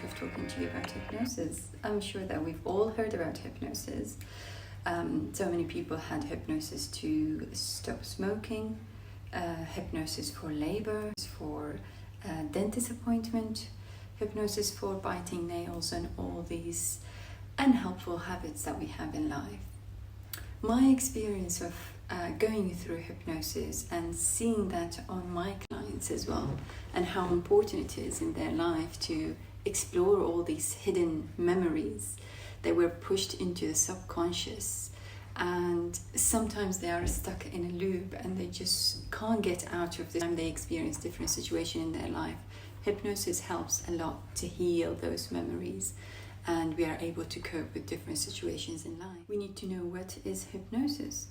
of talking to you about hypnosis. I'm sure that we've all heard about hypnosis. So many people had hypnosis to stop smoking, hypnosis for labor, for dentist appointment, hypnosis for biting nails, and all these unhelpful habits that we have in life. My experience of going through hypnosis and seeing that on my clients as well, and how important it is in their life to explore all these hidden memories that were pushed into the subconscious, and sometimes they are stuck in a loop and they just can't get out of the time they experience different situations in their life. Hypnosis helps a lot to heal those memories, and we are able to cope with different situations in life. We need to know what is hypnosis.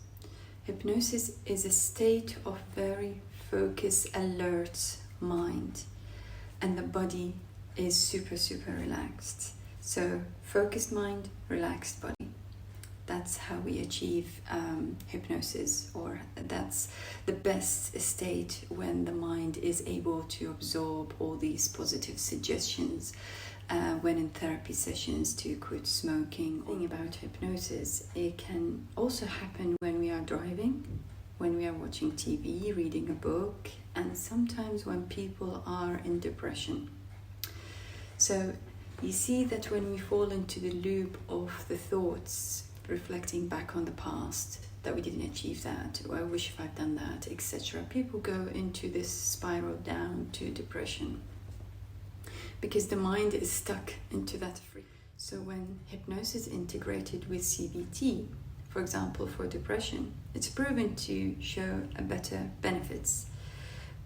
Hypnosis is a state of very focused, alert mind, and the body is super relaxed. So focused mind, relaxed body. That's how we achieve hypnosis, or that's the best state when the mind is able to absorb all these positive suggestions when in therapy sessions to quit smoking. The thing about hypnosis, it can also happen when we are driving, when we are watching TV, reading a book, and sometimes when people are in depression. So you see that when we fall into the loop of the thoughts, reflecting back on the past, that we didn't achieve that, or I wish if I'd done that, etc. People go into this spiral down to depression because the mind is stuck into that frequency. So when hypnosis is integrated with CBT, for example, for depression, it's proven to show a better benefits.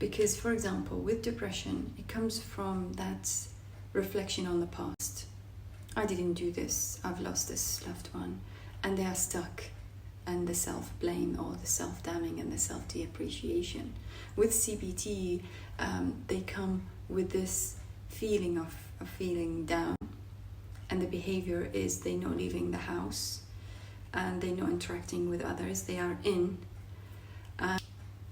Because, for example, with depression, it comes from that reflection on the past. I didn't do this, I've lost this loved one, and they are stuck, and the self-blame or the self-damning and the self-deappreciation. With CBT, they come with this feeling of feeling down, and the behavior is they're not leaving the house, and they're not interacting with others, they are in.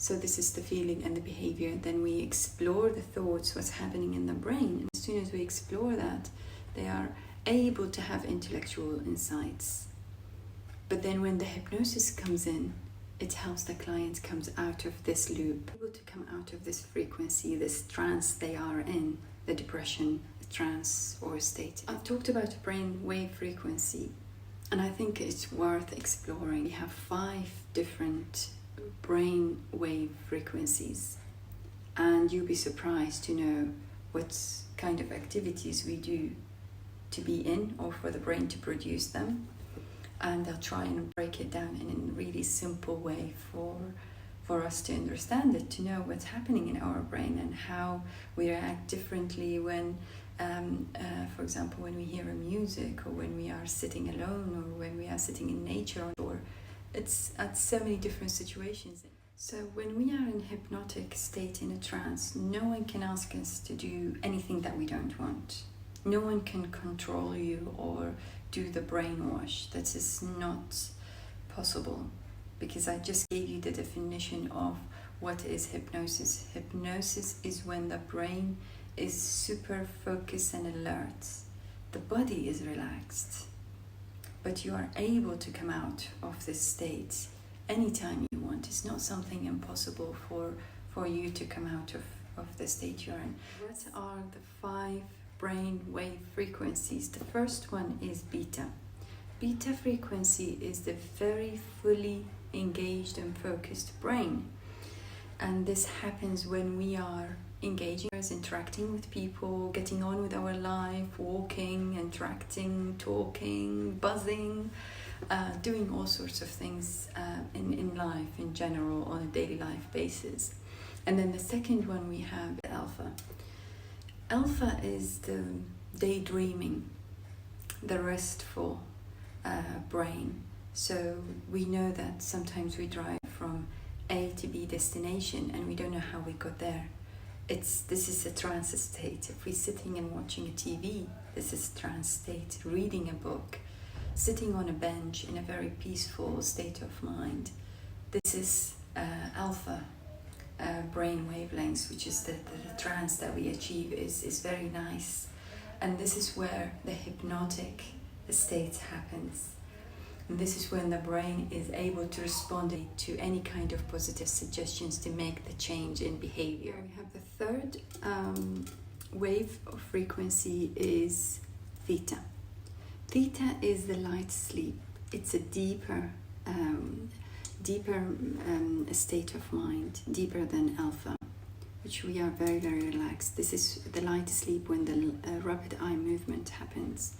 So this is the feeling and the behavior. Then we explore the thoughts, what's happening in the brain, and as soon as we explore that, they are able to have intellectual insights. But then when the hypnosis comes in, it helps the client comes out of this loop, able to come out of this frequency, this trance they are in, the depression, the trance or state. I've talked about brainwave frequency, and I think it's worth exploring. We have 5 different brainwave frequencies, and you'll be surprised to know what kind of activities we do to be in, or for the brain to produce them. And I'll try and break it down in a really simple way for us to understand it, to know what's happening in our brain and how we react differently when, for example, when we hear a music, or when we are sitting alone, or when we are sitting in nature, or it's at so many different situations. So when we are in hypnotic state, in a trance, no one can ask us to do anything that we don't want. No one can control you or do the brainwash. That is not possible, because I just gave you the definition of what is hypnosis. Hypnosis is when the brain is super focused and alert. The body is relaxed, but you are able to come out of this state anytime you want. It's not something impossible for you to come out of the state you're in. What are the 5 brain wave frequencies? The first one is beta. Beta frequency is the very fully engaged and focused brain, and this happens when we are engaging, interacting with people, getting on with our life, walking, interacting, talking, buzzing, doing all sorts of things in life in general on a daily life basis. And then the second one we have alpha. Alpha is the daydreaming, the restful brain. So we know that sometimes we drive from A to B destination and we don't know how we got there. This is a trance state. If we're sitting and watching a TV, this is a trance state. Reading a book, sitting on a bench in a very peaceful state of mind. This is alpha brain wavelengths, which is the trance that we achieve is very nice. And this is where the hypnotic state happens. And this is when the brain is able to respond to any kind of positive suggestions to make the change in behavior. We have the third wave of frequency is theta. Theta is the light sleep. It's a deeper state of mind, deeper than alpha, which we are very, very relaxed. This is the light sleep when the rapid eye movement happens.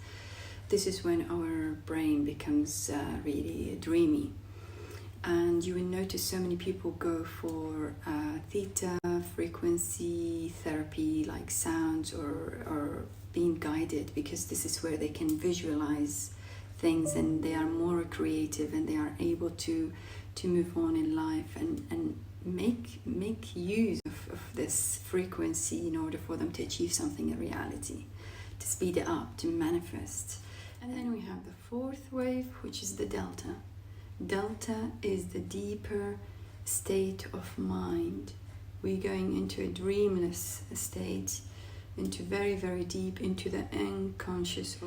This is when our brain becomes really dreamy. And you will notice so many people go for theta frequency therapy, like sounds or being guided, because this is where they can visualize things and they are more creative and they are able to move on in life and make use of this frequency in order for them to achieve something in reality, to speed it up, to manifest. And then we have the fourth wave, which is the delta. Delta is the deeper state of mind. We're going into a dreamless state, into very, very deep, into the unconscious,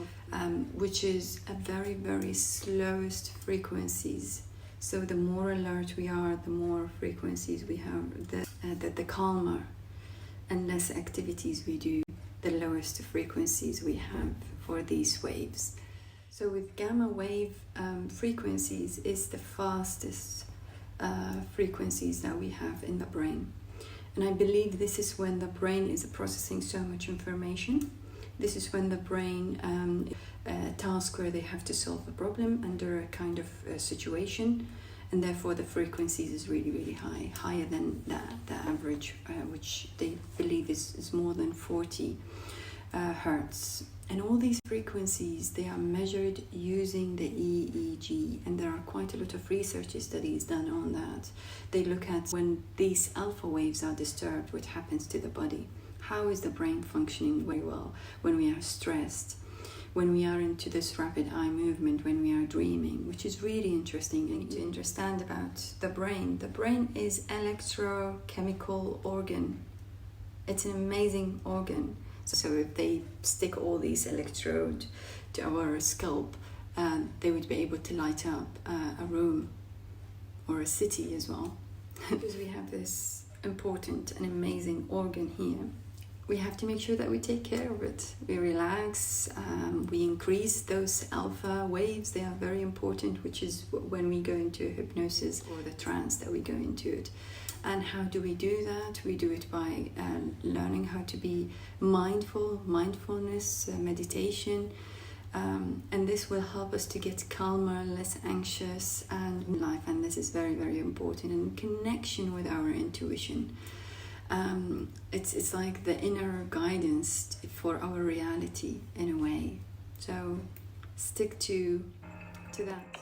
which is a very, very slowest frequencies. So the more alert we are, the more frequencies we have, the calmer and less activities we do, the lowest frequencies we have for these waves. So with gamma wave frequencies is the fastest frequencies that we have in the brain. And I believe this is when the brain is processing so much information. This is when the brain task where they have to solve a problem under a kind of situation, and therefore the frequencies is really, really high, higher than the average, which they believe is more than 40 hertz. And all these frequencies, they are measured using the EEG, and there are quite a lot of research studies done on that. They look at when these alpha waves are disturbed, what happens to the body. How is the brain functioning very well when we are stressed, when we are into this rapid eye movement, when we are dreaming, which is really interesting. And to understand about the brain is electrochemical organ. It's an amazing organ. So if they stick all these electrodes to our scalp, they would be able to light up a room or a city as well. Because we have this important and amazing organ here, we have to make sure that we take care of it. We relax, we increase those alpha waves. They are very important, which is when we go into hypnosis or the trance that we go into it. And how do we do that? We do it by learning how to be mindfulness, meditation, and this will help us to get calmer, less anxious, and in life. And this is very, very important. And connection with our intuition. It's like the inner guidance for our reality in a way. So stick to that.